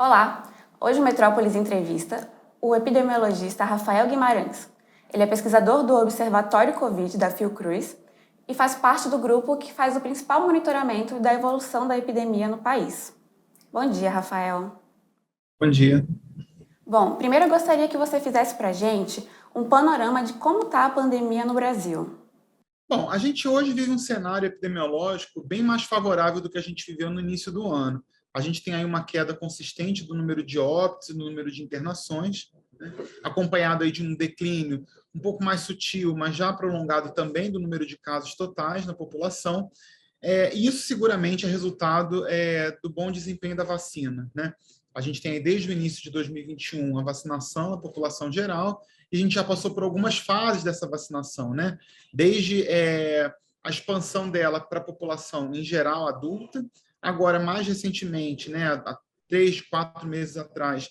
Olá! Hoje o Metrópolis entrevista o epidemiologista Rafael Guimarães. Ele é pesquisador do Observatório Covid da Fiocruz e faz parte do grupo que faz o principal monitoramento da evolução da epidemia no país. Bom dia, Rafael. Bom dia. Bom, primeiro eu gostaria que você fizesse para a gente um panorama de como está a pandemia no Brasil. Bom, a gente hoje vive um cenário epidemiológico bem mais favorável do que a gente viveu no início do ano. A gente tem aí uma queda consistente do número de óbitos e do número de internações, né, acompanhado aí de um declínio um pouco mais sutil, mas já prolongado também do número de casos totais na população. E isso seguramente é resultado do bom desempenho da vacina, né? A gente tem aí, desde o início de 2021 a vacinação da população geral, e a gente já passou por algumas fases dessa vacinação, né? Desde a expansão dela para a população em geral adulta, agora mais recentemente, né, há 3, 4 meses atrás,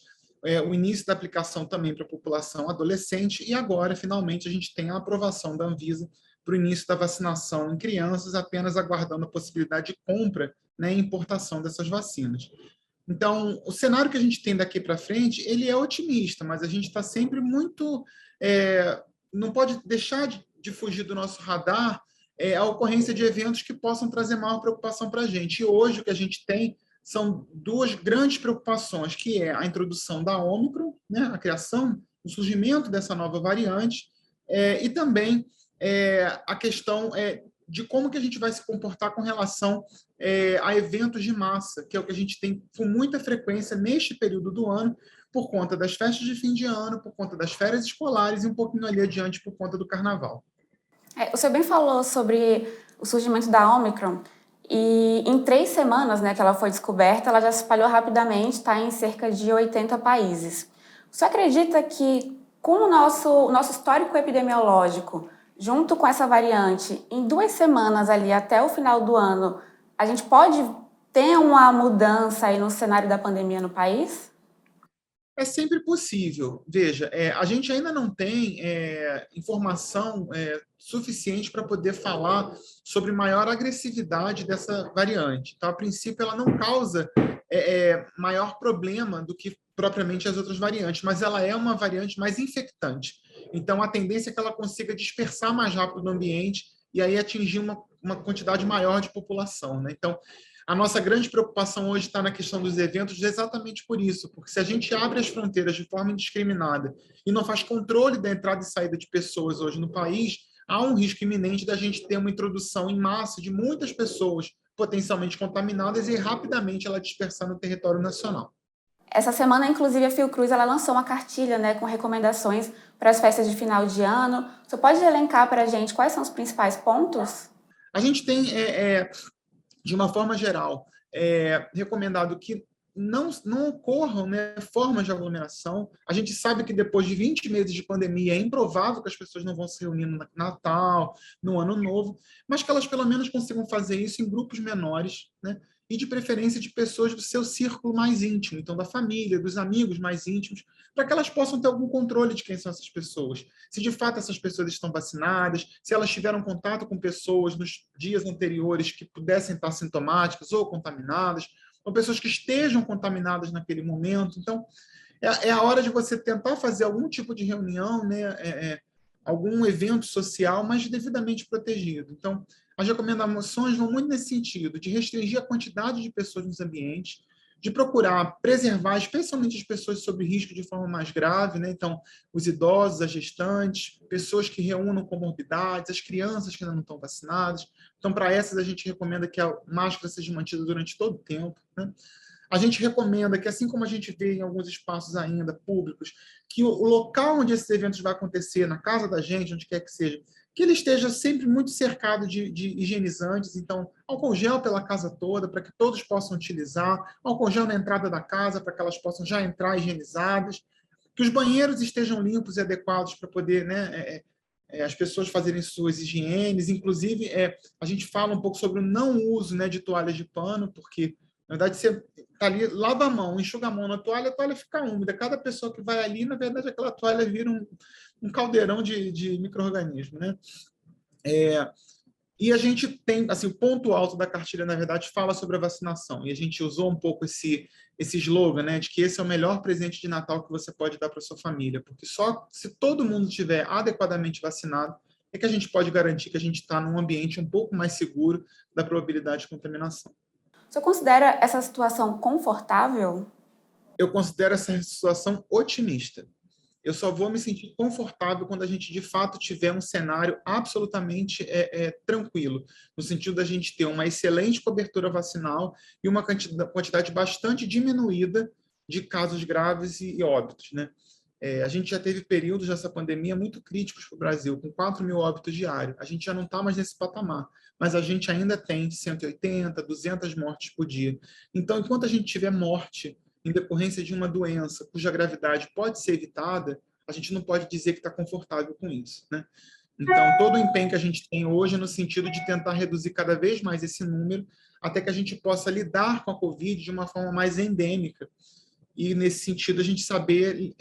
o início da aplicação também para a população adolescente, e agora, finalmente, a gente tem a aprovação da Anvisa para o início da vacinação em crianças, apenas aguardando a possibilidade de compra, né, e importação dessas vacinas. Então, o cenário que a gente tem daqui para frente, ele é otimista, mas a gente está sempre muito... não pode deixar de fugir do nosso radar a ocorrência de eventos que possam trazer maior preocupação para a gente. E hoje o que a gente tem são duas grandes preocupações, que é a introdução da Ômicron, né, a criação, o surgimento dessa nova variante, e também a questão de como que a gente vai se comportar com relação a eventos de massa, que é o que a gente tem com muita frequência neste período do ano, por conta das festas de fim de ano, por conta das férias escolares e um pouquinho ali adiante por conta do carnaval. O senhor bem falou sobre o surgimento da Omicron e em 3 semanas, né, que ela foi descoberta, ela já se espalhou rapidamente, está em cerca de 80 países. Você acredita que com o nosso histórico epidemiológico, junto com essa variante, em 2 semanas ali até o final do ano, a gente pode ter uma mudança aí no cenário da pandemia no país? É sempre possível. Veja, a gente ainda não tem informação suficiente para poder falar sobre maior agressividade dessa variante. Então, a princípio, ela não causa maior problema do que propriamente as outras variantes, mas ela é uma variante mais infectante. Então, a tendência é que ela consiga dispersar mais rápido no ambiente e aí atingir uma quantidade maior de população, né? Então, a nossa grande preocupação hoje está na questão dos eventos, exatamente por isso, porque se a gente abre as fronteiras de forma indiscriminada e não faz controle da entrada e saída de pessoas hoje no país, há um risco iminente da gente ter uma introdução em massa de muitas pessoas potencialmente contaminadas e rapidamente ela dispersar no território nacional. Essa semana, inclusive, a Fiocruz ela lançou uma cartilha, né, com recomendações para as festas de final de ano. Você pode elencar para a gente quais são os principais pontos? A gente tem, de uma forma geral, recomendado que não ocorram, né, formas de aglomeração. A gente sabe que depois de 20 meses de pandemia é improvável que as pessoas não vão se reunir no Natal, no Ano Novo, mas que elas pelo menos consigam fazer isso em grupos menores, né, e de preferência de pessoas do seu círculo mais íntimo, então da família, dos amigos mais íntimos, para que elas possam ter algum controle de quem são essas pessoas. Se de fato essas pessoas estão vacinadas, se elas tiveram contato com pessoas nos dias anteriores que pudessem estar sintomáticas ou contaminadas, ou pessoas que estejam contaminadas naquele momento. Então, é a hora de você tentar fazer algum tipo de reunião, né, algum evento social, mas devidamente protegido. Então, as recomendações vão muito nesse sentido, de restringir a quantidade de pessoas nos ambientes, de procurar preservar, especialmente as pessoas sob risco de forma mais grave, né? Então, os idosos, as gestantes, pessoas que reúnam comorbidades, as crianças que ainda não estão vacinadas. Então, para essas, a gente recomenda que a máscara seja mantida durante todo o tempo, né? A gente recomenda que, assim como a gente vê em alguns espaços ainda públicos, que o local onde esses eventos vai acontecer, na casa da gente, onde quer que seja, que ele esteja sempre muito cercado de higienizantes, então álcool gel pela casa toda, para que todos possam utilizar, álcool gel na entrada da casa, para que elas possam já entrar higienizadas, que os banheiros estejam limpos e adequados para poder, né, as pessoas fazerem suas higienes, inclusive a gente fala um pouco sobre o não uso, né, de toalhas de pano, porque na verdade você tá ali, lava a mão, enxuga a mão na toalha, a toalha fica úmida. Cada pessoa que vai ali, na verdade, aquela toalha vira um caldeirão de micro-organismo, né? E a gente tem, assim, o ponto alto da cartilha, na verdade, fala sobre a vacinação. E a gente usou um pouco esse slogan, né, de que esse é o melhor presente de Natal que você pode dar para sua família, porque só se todo mundo estiver adequadamente vacinado é que a gente pode garantir que a gente está num ambiente um pouco mais seguro da probabilidade de contaminação. Você considera essa situação confortável? Eu considero essa situação otimista. Eu só vou me sentir confortável quando a gente, de fato, tiver um cenário absolutamente tranquilo, no sentido da gente ter uma excelente cobertura vacinal e uma quantidade bastante diminuída de casos graves e óbitos, né? A gente já teve períodos nessa pandemia muito críticos para o Brasil, com 4 mil óbitos diários. A gente já não está mais nesse patamar, mas a gente ainda tem 180, 200 mortes por dia. Então, enquanto a gente tiver morte em decorrência de uma doença cuja gravidade pode ser evitada, a gente não pode dizer que está confortável com isso, né? Então, todo o empenho que a gente tem hoje é no sentido de tentar reduzir cada vez mais esse número, até que a gente possa lidar com a Covid de uma forma mais endêmica. E, nesse sentido, a gente saber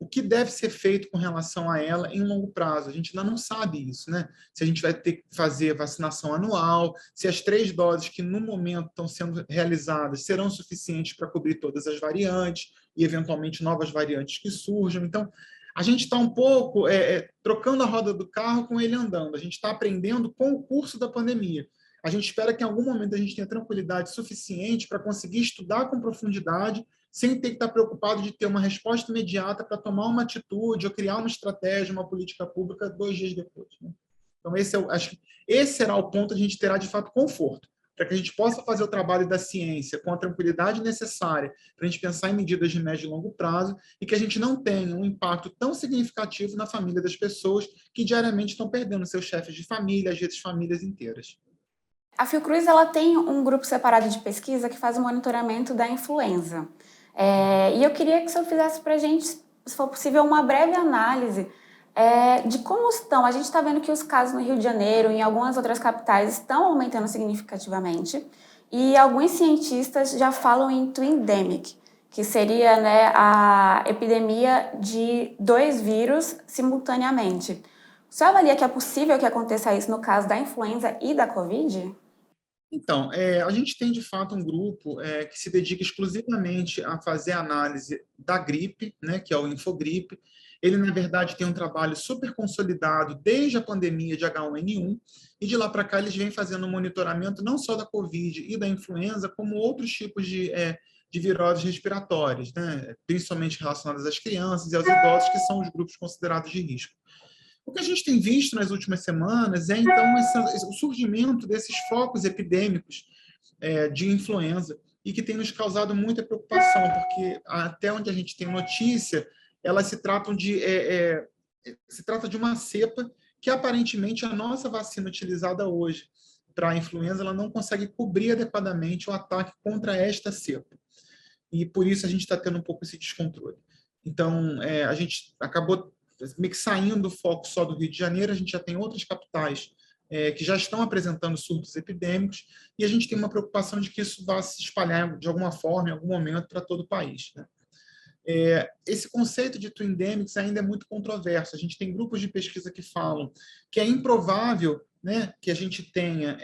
o que deve ser feito com relação a ela em longo prazo. A gente ainda não sabe isso, né? Se a gente vai ter que fazer vacinação anual, se as 3 doses que no momento estão sendo realizadas serão suficientes para cobrir todas as variantes e, eventualmente, novas variantes que surjam. Então, a gente está um pouco trocando a roda do carro com ele andando. A gente está aprendendo com o curso da pandemia. A gente espera que em algum momento a gente tenha tranquilidade suficiente para conseguir estudar com profundidade sem ter que estar preocupado de ter uma resposta imediata para tomar uma atitude ou criar uma estratégia, uma política pública 2 dias depois, né? Então, acho que esse será o ponto onde a gente terá, de fato, conforto, para que a gente possa fazer o trabalho da ciência com a tranquilidade necessária para a gente pensar em medidas de médio e longo prazo e que a gente não tenha um impacto tão significativo na família das pessoas que diariamente estão perdendo seus chefes de família, às vezes famílias inteiras. A Fiocruz ela tem um grupo separado de pesquisa que faz o monitoramento da influenza. E eu queria que o senhor fizesse para a gente, se for possível, uma breve análise de como estão. A gente está vendo que os casos no Rio de Janeiro e em algumas outras capitais estão aumentando significativamente e alguns cientistas já falam em twindemic, que seria, né, a epidemia de 2 vírus simultaneamente. O senhor avalia que é possível que aconteça isso no caso da influenza e da Covid? Então, a gente tem, de fato, um grupo que se dedica exclusivamente a fazer a análise da gripe, né, que é o Infogripe. Ele, na verdade, tem um trabalho super consolidado desde a pandemia de H1N1, e de lá para cá eles vêm fazendo um monitoramento não só da Covid e da influenza, como outros tipos de viroses respiratórias, né, principalmente relacionadas às crianças e aos idosos, que são os grupos considerados de risco. O que a gente tem visto nas últimas semanas é, então, o surgimento desses focos epidêmicos de influenza e que tem nos causado muita preocupação, porque até onde a gente tem notícia, elas se trata de uma cepa que, aparentemente, a nossa vacina utilizada hoje para a influenza ela não consegue cobrir adequadamente o ataque contra esta cepa. E, por isso, a gente está tendo um pouco esse descontrole. Então, a gente acabou meio que saindo do foco só do Rio de Janeiro, a gente já tem outras capitais que já estão apresentando surtos epidêmicos, e a gente tem uma preocupação de que isso vá se espalhar de alguma forma, em algum momento, para todo o país, né? Esse conceito de twindemics ainda é muito controverso. A gente tem grupos de pesquisa que falam que é improvável, né, que a gente tenha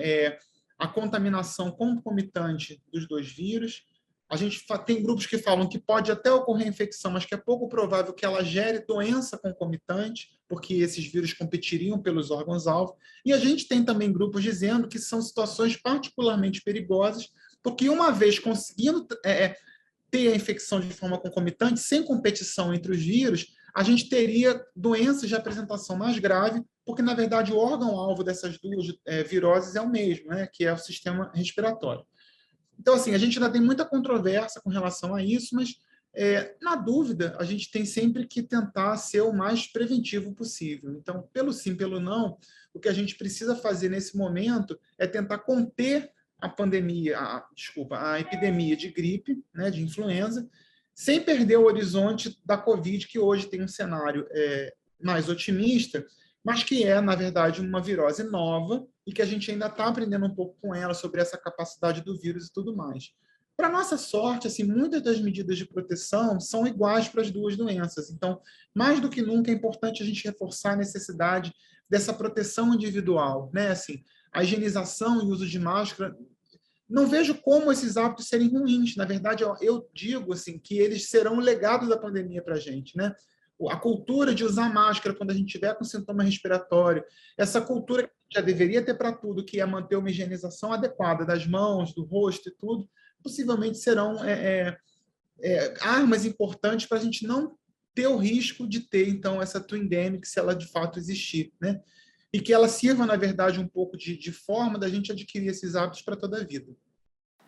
a contaminação concomitante dos 2 vírus. A gente tem grupos que falam que pode até ocorrer infecção, mas que é pouco provável que ela gere doença concomitante, porque esses vírus competiriam pelos órgãos-alvo. E a gente tem também grupos dizendo que são situações particularmente perigosas, porque uma vez conseguindo ter a infecção de forma concomitante, sem competição entre os vírus, a gente teria doenças de apresentação mais grave, porque, na verdade, o órgão-alvo dessas 2 viroses é o mesmo, né, que é o sistema respiratório. Então, assim, a gente ainda tem muita controvérsia com relação a isso, mas, na dúvida, a gente tem sempre que tentar ser o mais preventivo possível. Então, pelo sim, pelo não, o que a gente precisa fazer nesse momento é tentar conter a pandemia, a epidemia de gripe, né, de influenza, sem perder o horizonte da Covid, que hoje tem um cenário mais otimista, mas que é, na verdade, uma virose nova e que a gente ainda está aprendendo um pouco com ela sobre essa capacidade do vírus e tudo mais. Para nossa sorte, assim, muitas das medidas de proteção são iguais para as 2 doenças. Então, mais do que nunca, é importante a gente reforçar a necessidade dessa proteção individual, né? Assim, a higienização e o uso de máscara, não vejo como esses hábitos serem ruins. Na verdade, eu digo assim que eles serão o legado da pandemia para a gente, né? A cultura de usar máscara quando a gente tiver com sintoma respiratório, essa cultura que já deveria ter para tudo, que é manter uma higienização adequada das mãos, do rosto e tudo, possivelmente serão armas importantes para a gente não ter o risco de ter, então, essa twin endemic, se ela de fato existir, né? E que ela sirva, na verdade, um pouco de forma da gente adquirir esses hábitos para toda a vida.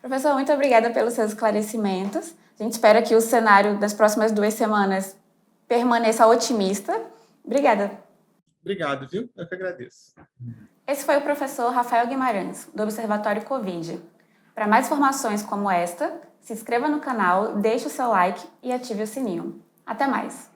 Professor, muito obrigada pelos seus esclarecimentos. A gente espera que o cenário das próximas 2 semanas permaneça otimista. Obrigada. Obrigado, viu? Eu que agradeço. Esse foi o professor Rafael Guimarães, do Observatório Covid. Para mais informações como esta, se inscreva no canal, deixe o seu like e ative o sininho. Até mais!